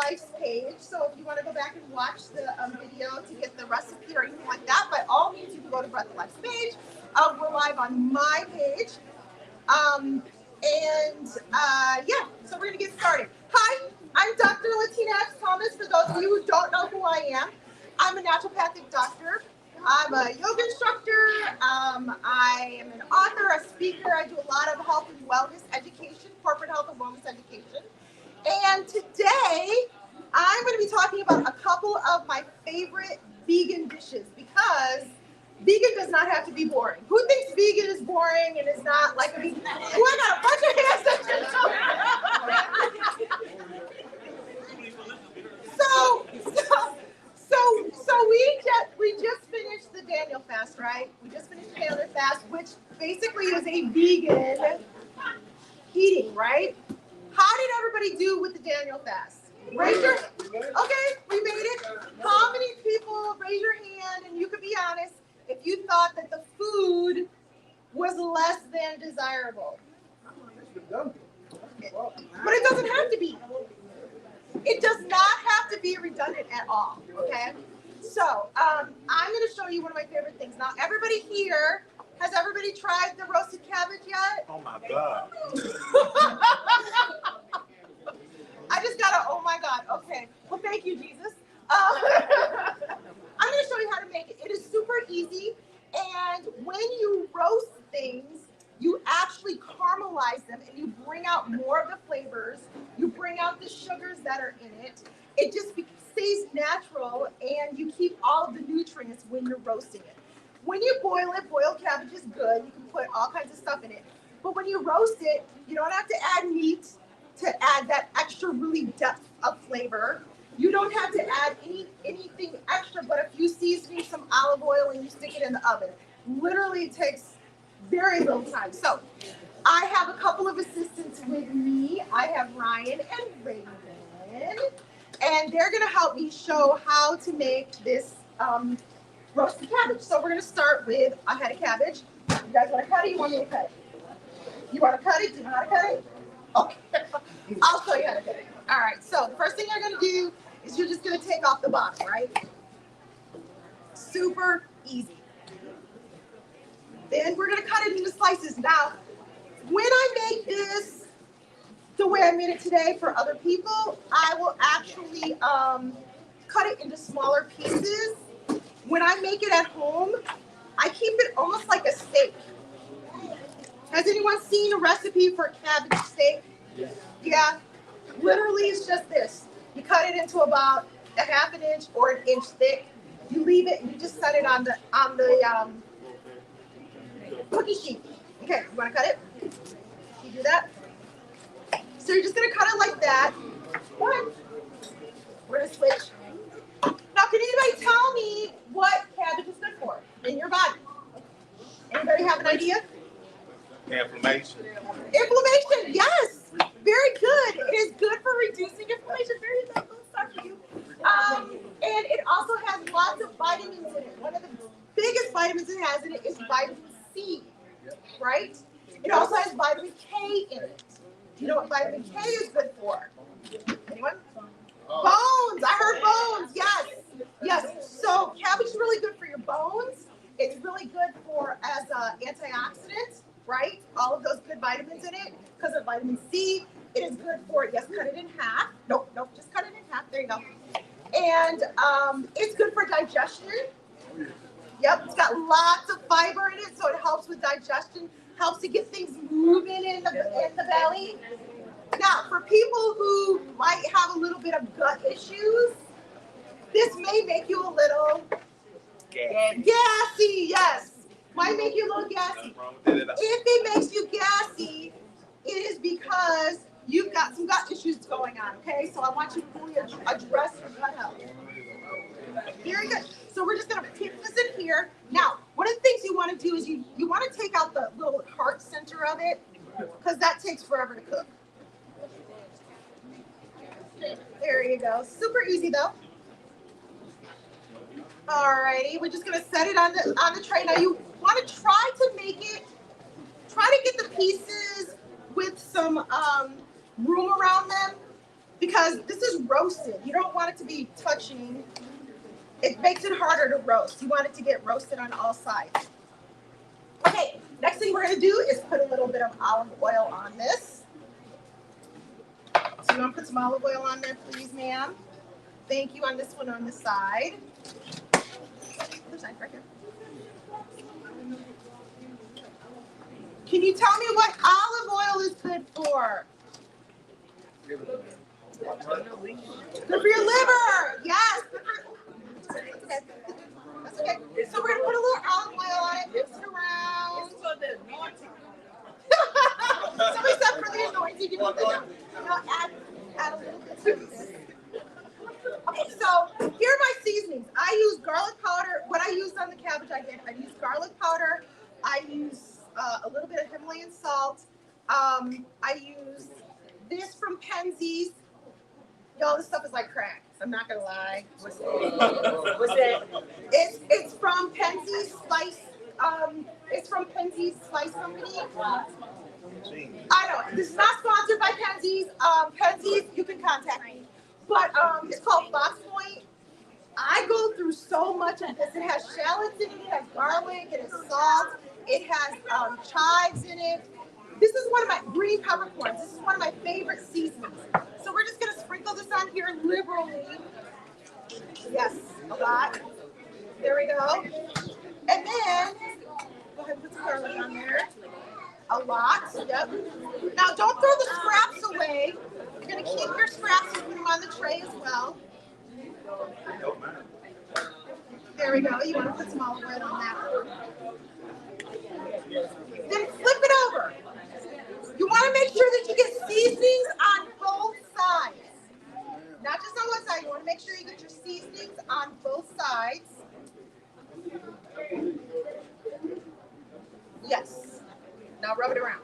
wife's page. So if you want to go back and watch the video to get the recipe or anything like that, by all means, you can go to Breath of Life's page. We're live on my page. Yeah, so we're going to get started. Hi, I'm Dr. Latina Epps Thomas. For those of you who don't know who I am, I'm a naturopathic doctor. I'm a yoga instructor. I am an author, a speaker. I do a lot of health and wellness education, corporate health and wellness education. And today, I'm going to be talking about a couple of my favorite vegan dishes because vegan does not have to be boring. Who thinks vegan is boring and is not like a vegan? Oh, I got a bunch of hands that So we just finished the Daniel fast, right? We just finished the Daniel fast, which basically is a vegan eating, right? How did everybody do with the Daniel fast? Raise your, okay, we made it. How many people, raise your hand, and you can be honest, if you thought that the food was less than desirable? But it doesn't have to be. It does not have to be redundant at all, okay? So, I'm going to show you one of my favorite things. Now, everybody here, has everybody tried the roasted cabbage yet? Oh my God. I just got a, oh my God, okay. Well, thank you, Jesus. I'm going to show you how to make it. It is super easy, and when you roast things, you actually caramelize them, and you bring out more of the flavors. You bring out the sugars that are in it. It just stays natural, and you keep all of the nutrients when you're roasting it. When you boil it, boiled cabbage is good. You can put all kinds of stuff in it. But when you roast it, you don't have to add meat to add that extra really depth of flavor. You don't have to add anything extra but a few seasonings, some olive oil, and you stick it in the oven. Literally, it takes very little time. So I have a couple of assistants with me. I have Ryan and Raven, and they're going to help me show how to make this roasted cabbage. So we're going to start with a head of cabbage. You guys want to cut it? You want me to cut it? You want to cut it? Do you know how to cut it? Okay. I'll show you how to cut it. All right. So the first thing you're going to do is you're just going to take off the bottom, right? Super easy. Then we're going to cut it into slices. Now, when I make this the way I made it today for other people, I will actually cut it into smaller pieces. When I make it at home, I keep it almost like a steak. Has anyone seen a recipe for cabbage steak? Yeah. Literally, it's just this. You cut it into about a half an inch or an inch thick. You leave it and you just set it on the cookie sheet. Okay, you want to cut it? You do that? So you're just going to cut it like that. One. We're going to switch. Now, can anybody tell me what cabbage is good for in your body? Anybody have an idea? Inflammation. Inflammation, yes. Very good. It is good for reducing inflammation. Very good. Let's start for you. And it also has lots of vitamins in it. One of the biggest vitamins it has in it is vitamin C, right? It also has vitamin K in it. Do you know what vitamin K is good for? Anyone? Bones. I heard bones. Yes. Yes. So cabbage is really good for your bones. It's really good for as an antioxidant, right? All of those good vitamins in it because of vitamin C. It is good for, yes, cut it in half. Nope, just cut it in half. There you go. And it's good for digestion. Yep, it's got lots of fiber in it, so it helps with digestion, helps to get things moving in the belly. Now, for people who might have a little bit of gut issues, this may make you a little gassy, yes. Might make you a little gassy. If it makes you gassy, it is because you've got some gut issues going on, okay? So I want you to really address your gut health. Very good. So we're just going to keep this in here. Now, one of the things you want to do is you want to take out the little heart center of it because that takes forever to cook. There you go. Super easy though. Alrighty, we're just gonna set it on the tray. Now you want to try to get the pieces with some room around them. because this is roasted. You don't want it to be touching. It makes it harder to roast. You want it to get roasted on all sides. Okay, next thing we're gonna do is put a little bit of olive oil on this. So you want to put some olive oil on there, please, ma'am? Thank you. On this one on the side. Other side, right here. Can you tell me what olive oil is good for? Good for your liver. Yes. That's okay. That's okay. So we're gonna put a little olive oil on it, mix it around. It's for the anointing. Somebody said for the anointing, you need to add a little bit to this. Okay, so here are my seasonings. I use garlic powder. What I used on the cabbage, I used garlic powder. I use a little bit of Himalayan salt. I use this from Penzeys. Y'all, this stuff is like crack. I'm not gonna lie. What's it? It's from Penzeys Spice. It's from Penzeys Spice Company. I know this is not sponsored by Penzeys. Penzeys, you can contact me. But it's called Fox Point. I go through so much of this. It has shallots in it. It has garlic. It has salt. It has chives in it. This is one of my green peppercorns. This is one of my favorite seasonings. So we're just gonna sprinkle this on here liberally. Yes, a lot. There we go. And then go ahead and put some garlic on there. A lot. Yep. Now don't throw the scraps away. You're gonna keep your scraps and put them on the tray as well. There we go. You want to put some olive oil on that one. Then flip it over. You want to make sure that you get seasonings on both sides. Not just on one side. You want to make sure you get your seasonings on both sides. Yes. Now rub it around.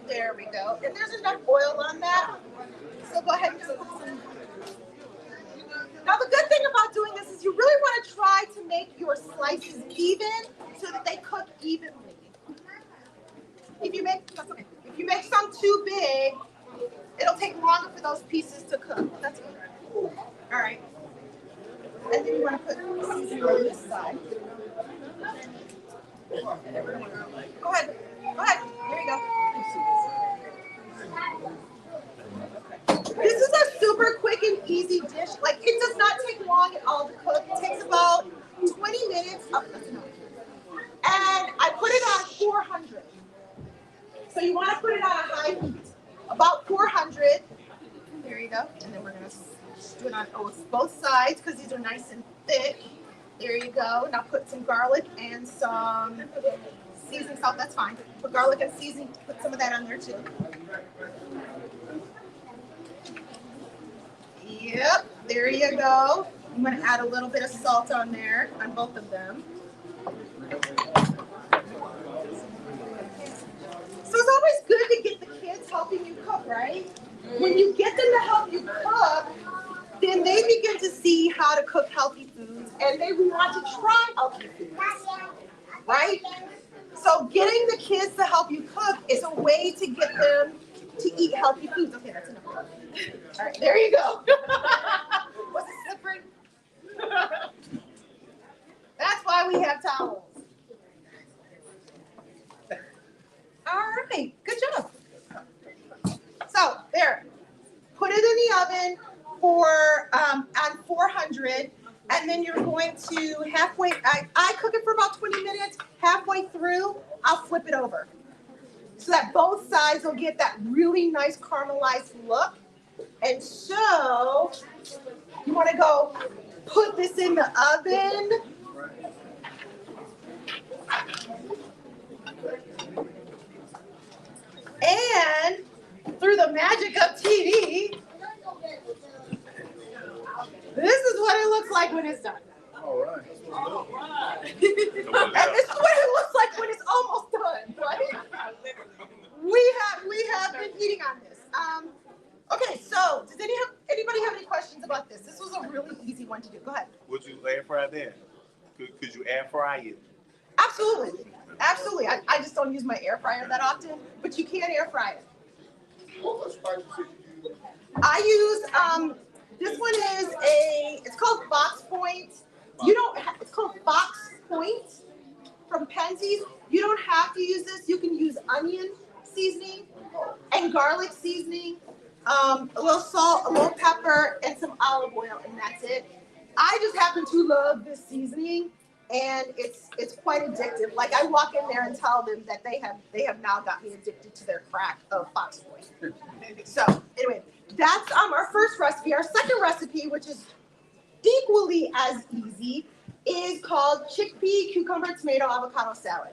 There we go. And there's enough oil on that. So go ahead and just put some. Now the good thing about doing this is you really want to try to make your slices even so that they cook evenly. If you make some too big, it'll take longer for those pieces to cook. That's good. All right. And then you want to put seasoning on this side. Go ahead. Go ahead. Here you go. This is a super quick and easy dish. Like, it does not take long at all to cook. It takes about 20 minutes. Oh, that's enough. And I put it on 400. So you want to put it on a high heat. About 400. There you go. And then we're going to do it on both sides because these are nice and thick. There you go. Now put some garlic and some seasoning salt. That's fine. Put garlic and seasoning. Put some of that on there too. Yep. There you go. I'm going to add a little bit of salt on there on both of them. So it's always good to get the kids helping you cook, right? When you get them to help you cook, then they begin to see how to cook healthy foods and they want to try healthy foods, right? So getting the kids to help you cook is a way to get them to eat healthy foods. Okay, that's enough. All right, there you go. Was it slippery? That's why we have towels. All right, good job. So there, put it in the oven for on 400, and then you're going to halfway. I cook it for about 20 minutes. Halfway through, I'll flip it over so that both sides will get that really nice caramelized look. And so you want to go put this in the oven. And through the magic of TV, this is what it looks like when it's done. All right. And this is what it looks like when it's almost done, right? We have been eating on this. Okay, so does anybody have any questions about this? This was a really easy one to do. Go ahead. Would you air fry that? Could you air fry it? Absolutely. Absolutely. I just don't use my air fryer that often, but you can air fry it. I use this one is it's called Fox Point. It's called Fox Point from Penzies. You don't have to use this. You can use onion seasoning and garlic seasoning, a little salt, a little pepper, and some olive oil, and that's it. I just happen to love this seasoning, and it's quite addictive. Like I walk in there and tell them that they have now got me addicted to their crack of Fox Point. So anyway, that's our first recipe. Our second recipe, which is equally as easy, is called chickpea cucumber tomato avocado salad.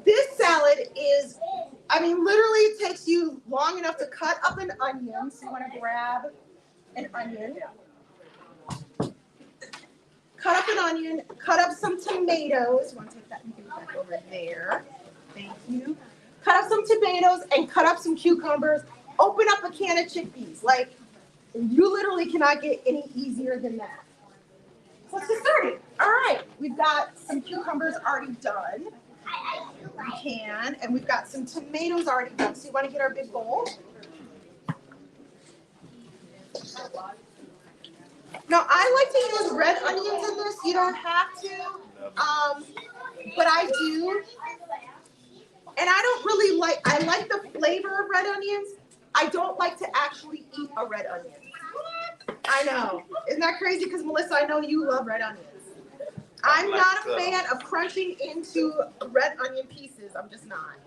This salad is, literally it takes you long enough to cut up an onion. So you want to grab an onion, cut up an onion, cut up some tomatoes. You want to take that and move that over there. Thank you. Cut up some tomatoes and cut up some cucumbers. Open up a can of chickpeas. Like, you literally cannot get any easier than that. So let's get started. All right, we've got some cucumbers already done. We can, and we've got some tomatoes already done. So you want to get our big bowl. Now, I like to use red onions in this. You don't have to, but I do. And I don't really I like the flavor of red onions. I don't like to actually eat a red onion. I know. Isn't that crazy? Because Melissa, I know you love red onions. I'm not a fan of crunching into red onion pieces. I'm just not.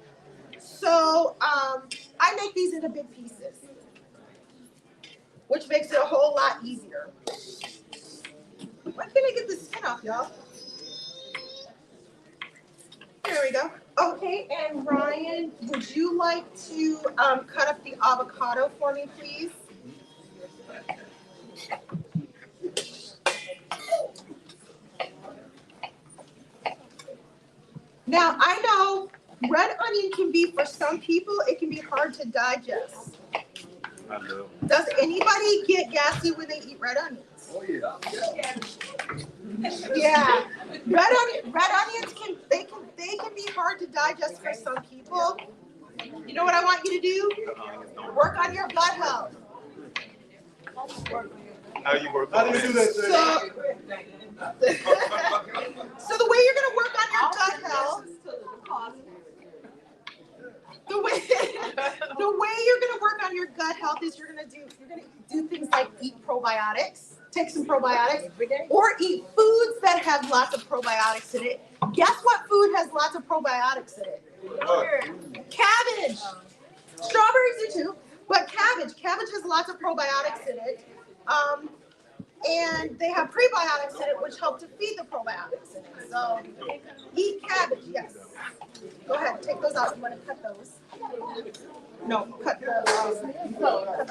So I make these into big pieces, which makes it a whole lot easier. When can I get the skin off, y'all? There we go. Okay, and Ryan, would you like to cut up the avocado for me, please? Now, I know red onion can be, for some people, it can be hard to digest. I know. Does anybody get gassy when they eat red onions? Oh, yeah. Yeah. Red onions can be hard to digest for some people. You know what I want you to do? Work on your gut health. How you work on that? So the way you're going to work on your gut health, the way you're going to work on your gut health is you're going to do things like eat probiotics, take some probiotics, or eat foods that have lots of probiotics in it. Guess what food has lots of probiotics in it? Cabbage. Strawberries do too, but cabbage has lots of probiotics in it. And they have prebiotics in it, which help to feed the probiotics in it. So eat cabbage, yes. Go ahead, take those out. You want to cut those? No, cut the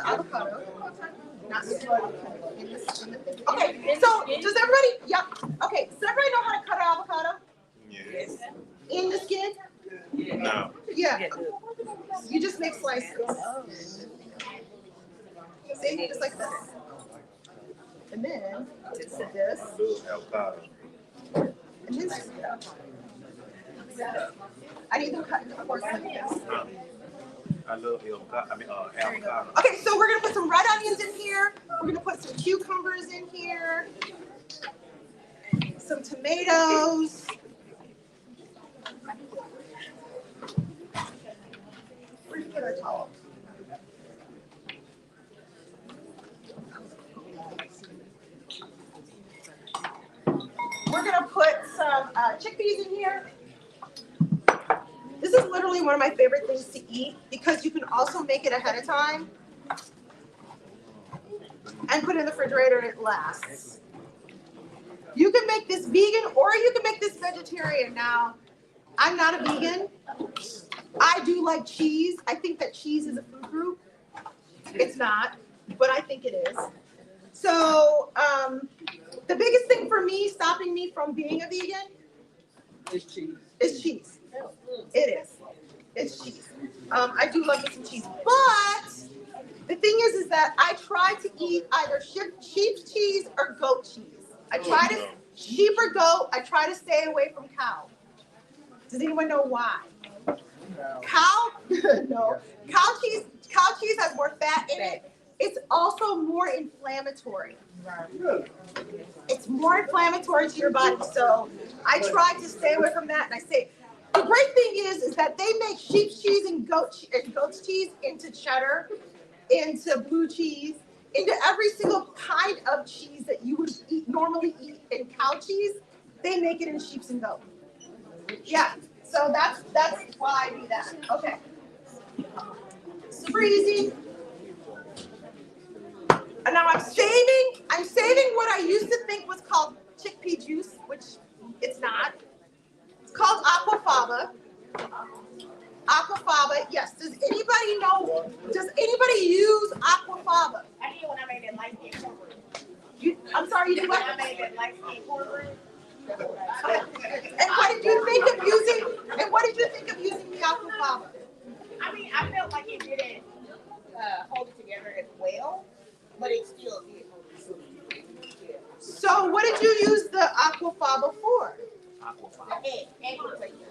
avocado. Not in the thing. Okay, so does everybody? Yep. Okay, does everybody know how to cut an avocado? Yes. In the skin? No. Yeah. You just make slices. See, just like this. And then this. Avocado. And then I need them cut into course like this. I love avocado. Okay, so we're gonna put some red onions in here. We're gonna put some cucumbers in here. Some tomatoes. Where'd you get our towel? We're gonna put some chickpeas in here. This is literally one of my favorite things to eat because you can also make it ahead of time and put it in the refrigerator and it lasts. You can make this vegan or you can make this vegetarian. Now, I'm not a vegan. I do like cheese. I think that cheese is a food group. It's not, but I think it is. So the biggest thing for me, stopping me from being a vegan, is cheese. It is. It's cheese. I do love me some cheese. But the thing is that I try to eat either sheep's cheese or goat cheese. I try to Sheep or goat, I try to stay away from cow. Does anyone know why? Cow, no. Cow cheese has more fat in it. It's also more inflammatory. It's more inflammatory to your body. So I try to stay away from that. And I say, the great thing is that they make sheep's cheese and goat's cheese into cheddar, into blue cheese, into every single kind of cheese that you would normally eat in cow cheese. They make it in sheep's and goat. Yeah. So that's why I do that. Okay. Super easy. And now I'm saving what I used to think was called chickpea juice, which it's not. It's called aquafaba. Aquafaba, yes. Does anybody use aquafaba? I did when I made that light skin cornbread. I'm sorry, you did what? I made that light skin cornbread. And what did you think of using the aquafaba? I mean, I felt like it didn't hold it together as well, but it still did hold it together. So what did you use the aquafaba for? The egg replacement.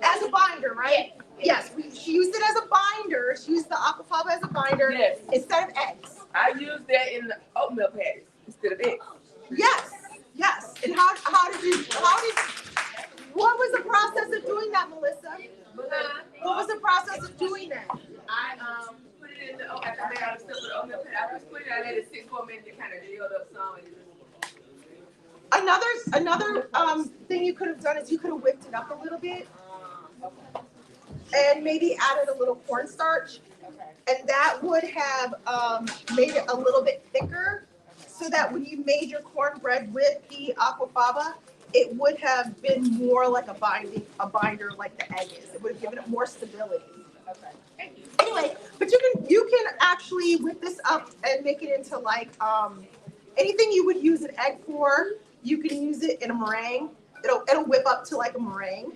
As a binder, right? Yes, she used it as a binder. She used the aquafaba as a binder instead of eggs. I used that in the oatmeal patties instead of eggs. Yes. And what was the process of doing that, Melissa? What was the process of doing that? I put it in the after I made all the stuff with the oatmeal patty. I just put it out there to 6 more minutes to kind of gelled up some. Another thing you could have done is you could have whipped it up a little bit and maybe added a little cornstarch, and that would have made it a little bit thicker, so that when you made your cornbread with the aquafaba, it would have been more like a binder like the egg is. It would have given it more stability. Thank you. Anyway, but you can actually whip this up and make it into like anything you would use an egg for. You can use it in a meringue. It'll whip up to like a meringue.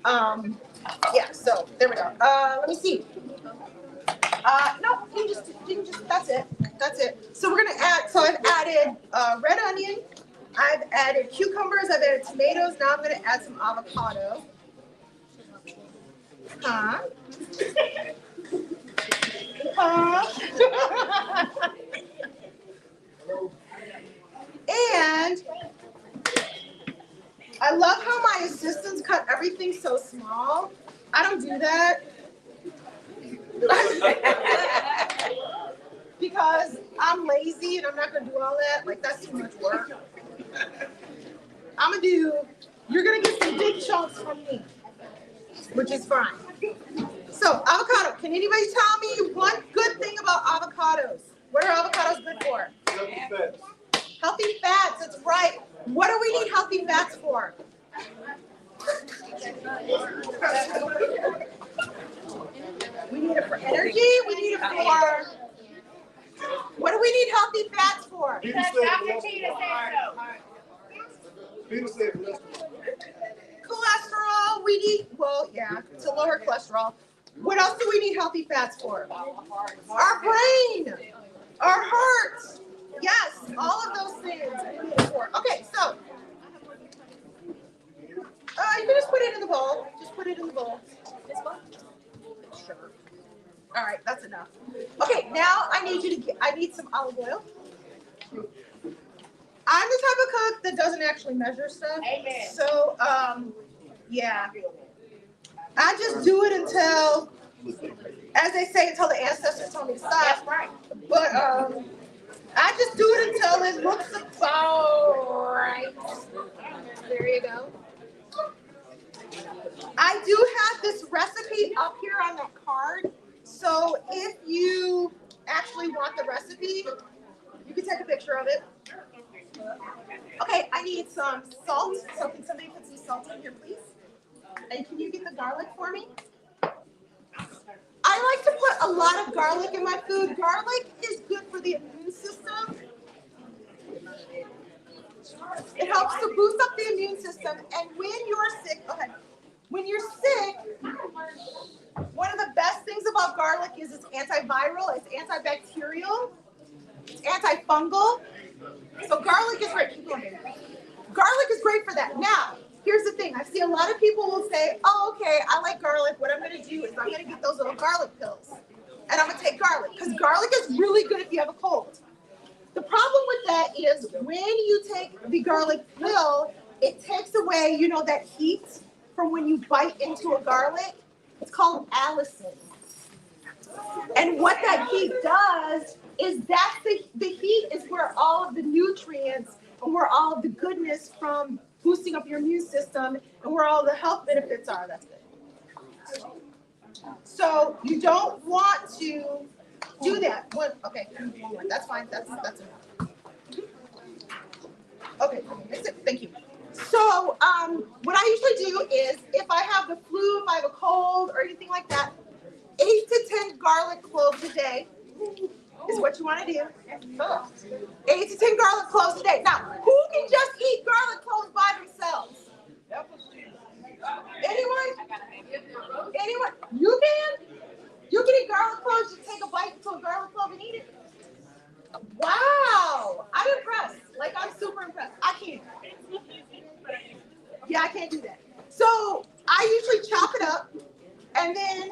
Yeah. So there we go. Let me see. No, you just. That's it. So we're gonna add. So I've added red onion. I've added cucumbers. I've added tomatoes. Now I'm gonna add some avocado. And I love how my assistants cut everything so small. I don't do that. Because I'm lazy and I'm not gonna do all that. Like, that's too much work. You're gonna get some big chunks from me, which is fine. So, avocado. Can anybody tell me one good thing about avocados? What are avocados good for? Healthy fats, that's right. What do we need healthy fats for? We need it for energy. We need it for. What do we need healthy fats for? Because Dr. Tina said so. Peter said cholesterol. Cholesterol. We need, to lower cholesterol. What else do we need healthy fats for? Our brain, our heart. Yes, all of those things we need it for. Okay, so you can just put it in the bowl. Just put it in the bowl. This one? Sure. All right, that's enough. Okay, now I need some olive oil. I'm the type of cook that doesn't actually measure stuff. Amen. So, yeah. I just do it until, as they say, until the ancestors tell me to stop. That's right. But I just do it until it looks about right. There you go. I do have this recipe up here on that card. So if you actually want the recipe, you can take a picture of it. Okay, I need some salt. So can somebody put some salt in here, please? And can you get the garlic for me? I like to put a lot of garlic in my food. Garlic is good for the immune system. It helps to boost up the immune system. And when you're sick, one of the best things about garlic is it's antiviral, it's antibacterial, it's antifungal. So garlic that. Now, here's the thing. I see a lot of people will say, oh, okay, I like garlic. What I'm going to do is I'm going to get those little garlic pills. And I'm going to take garlic. Because garlic is really good if you have a cold. The problem with that is when you take the garlic pill, it takes away, you know, that heat from when you bite into a garlic. It's called allicin. And what that heat does is that's the heat is where all of the nutrients and where all of the goodness from boosting up your immune system and where all the health benefits are. That's good. So you don't want to do that. Okay, that's fine. That's enough. Okay, that's it. Thank you. So what I usually do is if I have the flu, if I have a cold or anything like that, 8 to 10 garlic cloves a day is what you want to do. 8 to 10 garlic cloves a day. Now, who can just eat garlic cloves by themselves? Anyone? Anyone? You can? You can eat garlic cloves, just take a bite into a garlic clove and eat it? Wow. I'm impressed. Like, I'm super impressed. I can't. Yeah, I can't do that. So I usually chop it up, and then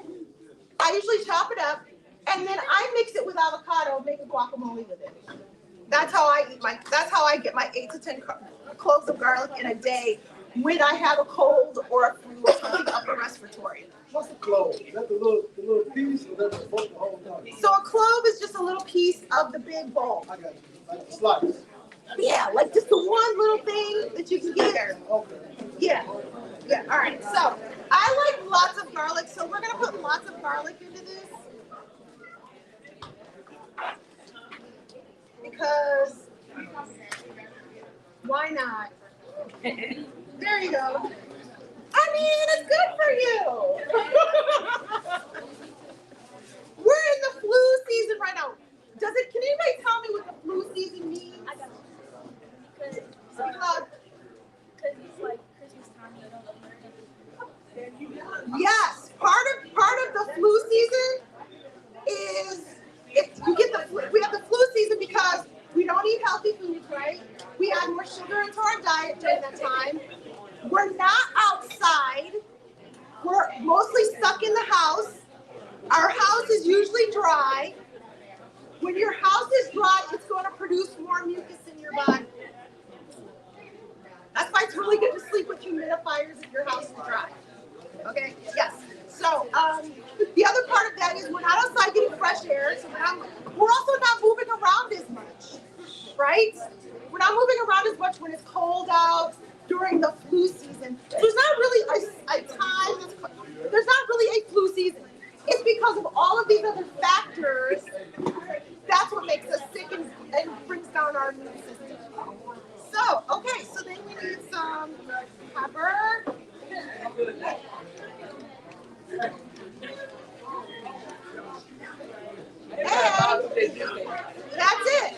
I mix it with avocado, make a guacamole with it. That's how I get my 8 to 10 cloves of garlic in a day when I have a cold or a flu or something upper respiratory. What's a clove? Is that the little piece, or that's the whole thing? So a clove is just a little piece of the big bowl. I got you. Like a slice. Yeah, like just the one little thing that you can get. Okay. Yeah. Yeah, all right. So I like lots of garlic, so we're gonna put lots of garlic into this. Because why not? There you go. I mean, it's good for you. We're in the flu season right now. Can anybody tell me what the flu season means? I got it. Because it's like Christmas time, yes, part of the flu season is if you get the flu, we have the flu season because we don't eat healthy foods, right? We add more sugar into our diet during that time. We're not outside. We're mostly stuck in the house. Our house is usually dry. When your house is dry, it's going to produce more mucus in your body. That's why it's really good to sleep with humidifiers if your house is dry. Okay? Yes. So the other part of that is we're not outside getting fresh air. So we're also not moving around as much, right? We're not moving around as much when it's cold out during the flu season. There's not really there's not really a flu season. It's because of all of these other factors. That's what makes us sick and brings down our immune system. So, okay, so then we need some pepper. And that's it.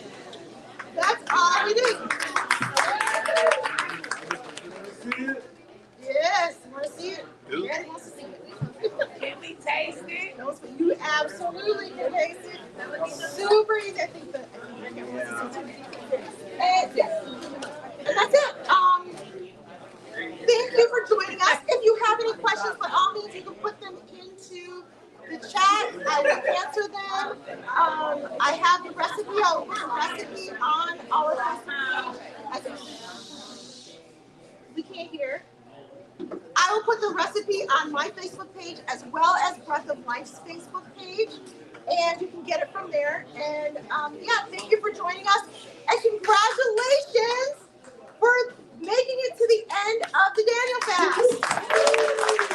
That's all we do. See it? Yes, you want to see it? Daddy wants to see it. Can we taste it? You absolutely can taste it. Super easy. I think that. And yes, and that's it. Thank you for joining us. If you have any questions, by all means, you can put them into the chat. I will answer them. I have the recipe. I'll put the recipe on our Facebook. We can't hear. I will put the recipe on my Facebook page as well as Breath of Life's Facebook page, and you can get it from there. And yeah, thank you for joining us, and congratulations for making it to the end of the Daniel fast.